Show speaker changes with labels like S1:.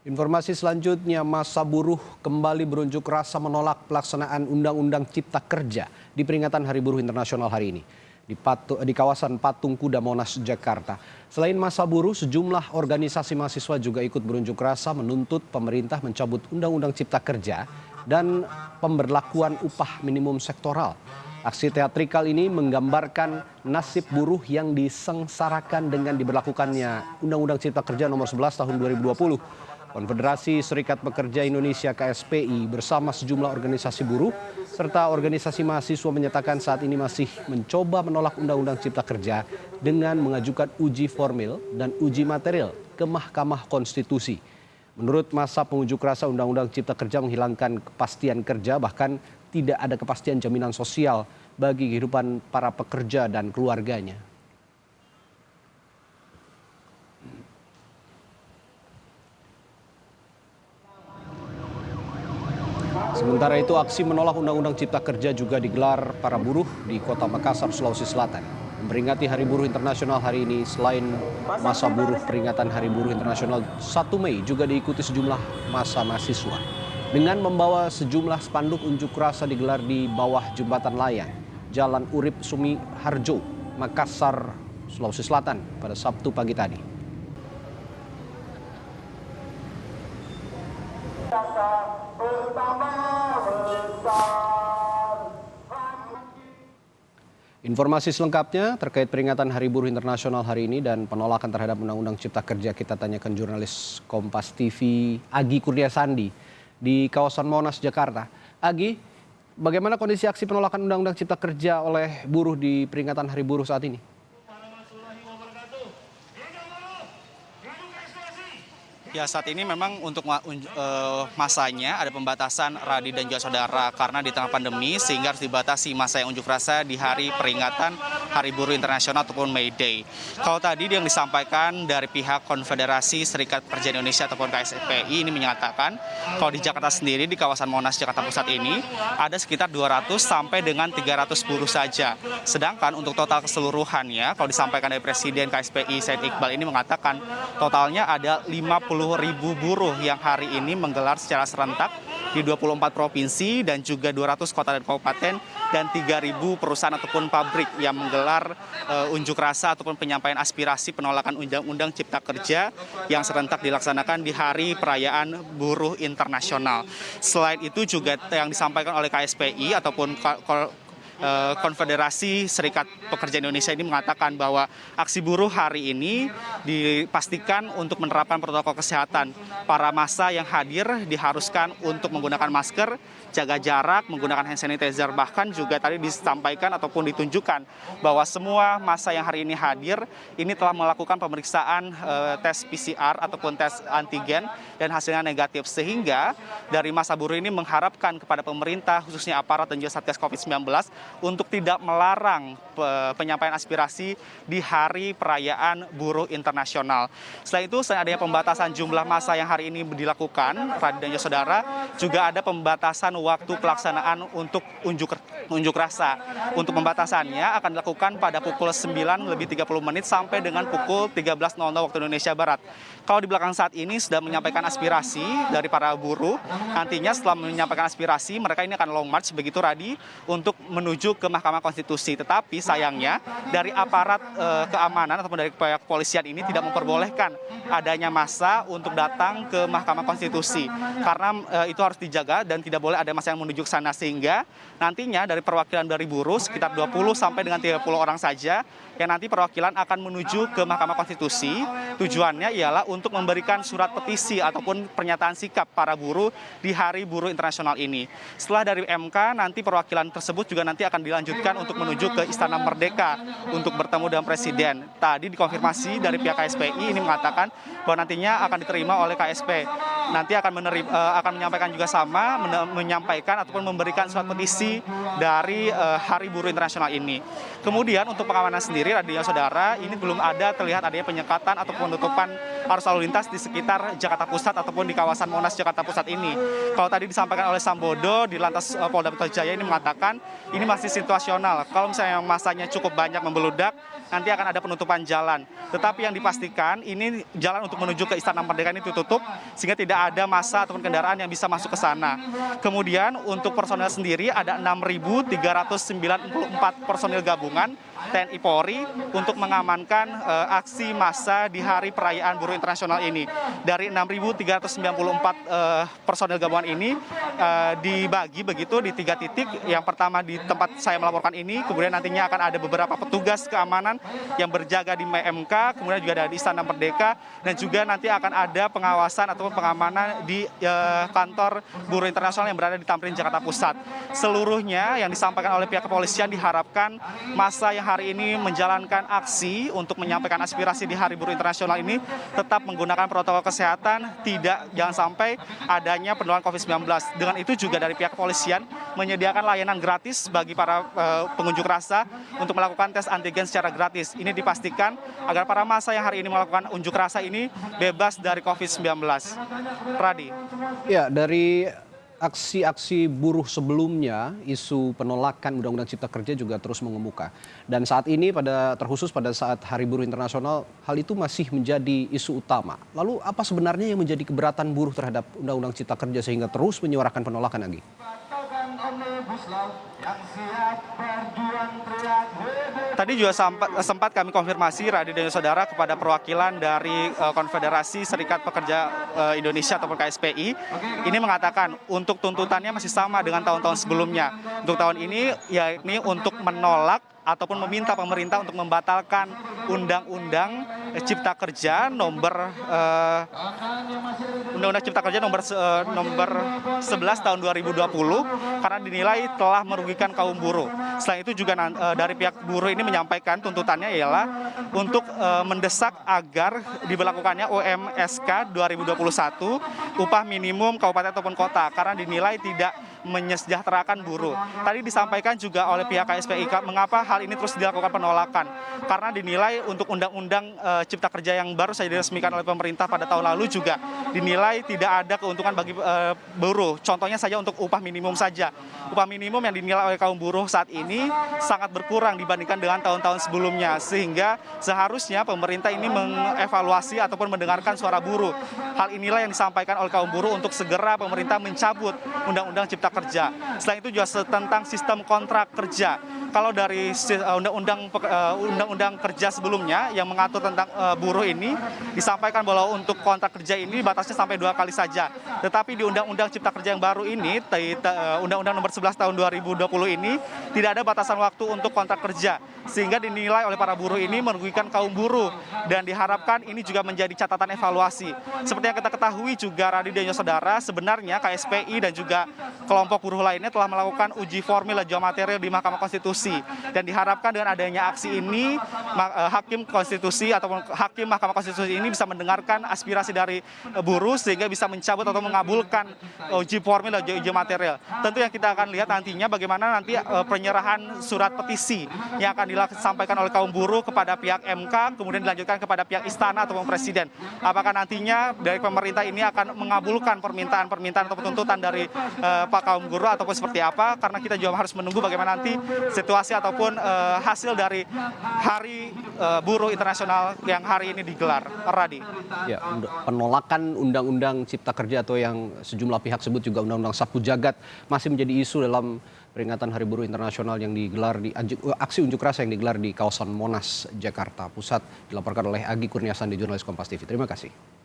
S1: Informasi selanjutnya, massa buruh kembali berunjuk rasa menolak pelaksanaan Undang-Undang Cipta Kerja di peringatan Hari Buruh Internasional hari ini di kawasan Patung Kuda Monas, Jakarta. Selain massa buruh, sejumlah organisasi mahasiswa juga ikut berunjuk rasa menuntut pemerintah mencabut Undang-Undang Cipta Kerja dan pemberlakuan upah minimum sektoral. Aksi teatrikal ini menggambarkan nasib buruh yang disengsarakan dengan diberlakukannya Undang-Undang Cipta Kerja nomor 11 tahun 2020. Konfederasi Serikat Pekerja Indonesia KSPI bersama sejumlah organisasi buruh serta organisasi mahasiswa menyatakan saat ini masih mencoba menolak Undang-Undang Cipta Kerja dengan mengajukan uji formil dan uji material ke Mahkamah Konstitusi. Menurut massa pengunjuk rasa, Undang-Undang Cipta Kerja menghilangkan kepastian kerja, bahkan tidak ada kepastian jaminan sosial bagi kehidupan para pekerja dan keluarganya. Sementara itu, aksi menolak Undang-Undang Cipta Kerja juga digelar para buruh di Kota Makassar, Sulawesi Selatan. Memperingati Hari Buruh Internasional hari ini, selain masa buruh peringatan Hari Buruh Internasional 1 Mei juga diikuti sejumlah massa mahasiswa. Dengan membawa sejumlah spanduk, unjuk rasa digelar di bawah jembatan layang Jalan Urip Sumi Harjo, Makassar, Sulawesi Selatan pada Sabtu pagi tadi. Informasi selengkapnya terkait peringatan Hari Buruh Internasional hari ini dan penolakan terhadap Undang-Undang Cipta Kerja kita tanyakan jurnalis Kompas TV Agi Kurniasandi di kawasan Monas, Jakarta. Agi, bagaimana kondisi aksi penolakan Undang-Undang Cipta Kerja oleh buruh di peringatan Hari Buruh saat ini?
S2: Ya, saat ini memang untuk masanya ada pembatasan Radi dan juga saudara karena di tengah pandemi sehingga harus dibatasi masa yang unjuk rasa di hari peringatan Hari Buruh Internasional ataupun May Day. Kalau tadi yang disampaikan dari pihak Konfederasi Serikat Pekerja Indonesia ataupun KSPI ini menyatakan kalau di Jakarta sendiri di kawasan Monas Jakarta Pusat ini ada sekitar 200 sampai dengan 300 buruh saja. Sedangkan untuk total keseluruhannya kalau disampaikan dari Presiden KSPI Said Iqbal ini mengatakan totalnya ada 50.000 buruh yang hari ini menggelar secara serentak di 24 provinsi dan juga 200 kota dan kabupaten dan 3.000 perusahaan ataupun pabrik yang menggelar unjuk rasa ataupun penyampaian aspirasi penolakan Undang-Undang Cipta Kerja yang serentak dilaksanakan di Hari Perayaan Buruh Internasional. Selain itu juga yang disampaikan oleh KSPI ataupun Konfederasi Serikat Pekerja Indonesia ini mengatakan bahwa aksi buruh hari ini dipastikan untuk menerapkan protokol kesehatan. Para massa yang hadir diharuskan untuk menggunakan masker, jaga jarak, menggunakan hand sanitizer. Bahkan juga tadi disampaikan ataupun ditunjukkan bahwa semua massa yang hari ini hadir ini telah melakukan pemeriksaan tes PCR ataupun tes antigen dan hasilnya negatif. Sehingga dari massa buruh ini mengharapkan kepada pemerintah khususnya aparat dan juga Satgas COVID-19 untuk tidak melarang penyampaian aspirasi di Hari Perayaan Buruh Internasional. Selain itu, selain adanya pembatasan jumlah massa yang hari ini dilakukan, Radi dan saudara, juga ada pembatasan waktu pelaksanaan untuk unjuk rasa. Untuk pembatasannya akan dilakukan pada pukul 9:30 sampai dengan pukul 13.00 waktu Indonesia Barat. Kalau di belakang saat ini sudah menyampaikan aspirasi dari para buruh, nantinya setelah menyampaikan aspirasi, mereka ini akan long march begitu Radi untuk menuju ke Mahkamah Konstitusi. Tetapi sayangnya dari aparat keamanan ataupun dari pihak kepolisian ini tidak memperbolehkan adanya massa untuk datang ke Mahkamah Konstitusi karena itu harus dijaga dan tidak boleh ada massa yang menuju ke sana, sehingga nantinya dari perwakilan dari buruh sekitar 20 sampai dengan 30 orang saja yang nanti perwakilan akan menuju ke Mahkamah Konstitusi. Tujuannya ialah untuk memberikan surat petisi ataupun pernyataan sikap para buruh di Hari Buruh Internasional ini. Setelah dari MK, nanti perwakilan tersebut juga nanti akan dilanjutkan untuk menuju ke Istana Merdeka untuk bertemu dengan Presiden. Tadi dikonfirmasi dari pihak KSPI ini mengatakan bahwa nantinya akan diterima oleh KSP. Nanti akan menyampaikan juga menyampaikan ataupun memberikan surat petisi dari Hari Buruh Internasional ini. Kemudian untuk pengamanan sendiri, Radi dan saudara, ini belum ada terlihat adanya penyekatan atau penutupan arus lalu lintas di sekitar Jakarta Pusat ataupun di kawasan Monas Jakarta Pusat ini. Kalau tadi disampaikan oleh Sambodo di Lantas Polda Metro Jaya ini mengatakan ini masih situasional. Kalau misalnya masanya cukup banyak membeludak, nanti akan ada penutupan jalan. Tetapi yang dipastikan ini jalan untuk menuju ke Istana Merdeka ini ditutup sehingga tidak ada massa ataupun kendaraan yang bisa masuk ke sana. Kemudian untuk personel sendiri ada 6.394 personil gabungan TNI Polri untuk mengamankan aksi massa di Hari Perayaan Buruh Internasional ini. Dari 6.394 personil gabungan ini dibagi begitu di 3 titik. Yang pertama di tempat saya melaporkan ini, kemudian nantinya akan ada beberapa petugas keamanan yang berjaga di MK, kemudian juga ada di Istana Merdeka, dan juga nanti akan ada pengawasan ataupun pengamanan di kantor Buruh Internasional yang berada di Tamrin, Jakarta Pusat. Seluruhnya yang disampaikan oleh pihak kepolisian diharapkan massa yang hari ini menjalankan aksi untuk menyampaikan aspirasi di Hari Buruh Internasional ini tetap menggunakan protokol kesehatan, jangan sampai adanya penularan COVID-19. Dengan itu juga dari pihak kepolisian menyediakan layanan gratis bagi para pengunjuk rasa untuk melakukan tes antigen secara gratis. Ini dipastikan agar para massa yang hari ini melakukan unjuk rasa ini bebas dari COVID-19. Pradi.
S1: Ya, dari aksi-aksi buruh sebelumnya, isu penolakan Undang-Undang Cipta Kerja juga terus mengemuka. Dan saat ini terkhusus pada saat Hari Buruh Internasional, hal itu masih menjadi isu utama. Lalu apa sebenarnya yang menjadi keberatan buruh terhadap Undang-Undang Cipta Kerja sehingga terus menyuarakan penolakan lagi?
S2: Tadi juga sempat kami konfirmasi Radi dan saudara kepada perwakilan dari Konfederasi Serikat Pekerja Indonesia ataupun KSPI. Ini mengatakan untuk tuntutannya masih sama dengan tahun-tahun sebelumnya. Untuk tahun ini yakni untuk menolak ataupun meminta pemerintah untuk membatalkan Undang-Undang Cipta Kerja nomor nomor 11 tahun 2020 karena dinilai telah merugikan kaum buruh. Selain itu juga dari pihak buruh ini menyampaikan tuntutannya ialah untuk mendesak agar diberlakukannya UMSK 2021 upah minimum kabupaten ataupun kota karena dinilai tidak menyejahterakan buruh. Tadi disampaikan juga oleh pihak KSPI mengapa hal ini terus dilakukan penolakan karena dinilai untuk Undang-Undang Cipta Kerja yang baru saja diresmikan oleh pemerintah pada tahun lalu juga dinilai tidak ada keuntungan bagi buruh. Contohnya saja untuk upah minimum saja. Upah minimum yang dinilai oleh kaum buruh saat ini sangat berkurang dibandingkan dengan tahun-tahun sebelumnya sehingga seharusnya pemerintah ini mengevaluasi ataupun mendengarkan suara buruh. Hal inilah yang disampaikan oleh kaum buruh untuk segera pemerintah mencabut Undang-Undang Cipta Kerja. Selain itu juga tentang sistem kontrak kerja. Kalau dari undang-undang kerja sebelumnya yang mengatur tentang buruh ini disampaikan bahwa untuk kontrak kerja ini batasnya sampai 2 kali saja. Tetapi di Undang-Undang Cipta Kerja yang baru ini, Undang-Undang nomor 11 tahun 2020 ini tidak ada batasan waktu untuk kontrak kerja sehingga dinilai oleh para buruh ini merugikan kaum buruh dan diharapkan ini juga menjadi catatan evaluasi. Seperti yang kita ketahui juga Radi dan saudara, sebenarnya KSPI dan juga kelompok buruh lainnya telah melakukan uji formil dan juga material di Mahkamah Konstitusi dan diharapkan dengan adanya aksi ini hakim konstitusi ataupun hakim Mahkamah Konstitusi ini bisa mendengarkan aspirasi dari buruh sehingga bisa mencabut atau mengabulkan uji formil dan uji material. Tentu yang kita akan lihat nantinya bagaimana nanti penyerahan surat petisi yang akan disampaikan oleh kaum buruh kepada pihak MK kemudian dilanjutkan kepada pihak istana ataupun presiden. Apakah nantinya dari pemerintah ini akan mengabulkan permintaan atau tuntutan dari Pak kaum buruh ataupun seperti apa, karena kita juga harus menunggu bagaimana nanti situasi ataupun hasil dari Hari Buruh Internasional yang hari ini digelar. Radi.
S1: Ya, penolakan Undang-Undang Cipta Kerja atau yang sejumlah pihak sebut juga Undang-Undang Sapu Jagat masih menjadi isu dalam peringatan Hari Buruh Internasional yang digelar di aksi unjuk rasa yang digelar di kawasan Monas, Jakarta Pusat, dilaporkan oleh Agi Kurniasan di Jurnalis Kompas TV. Terima kasih.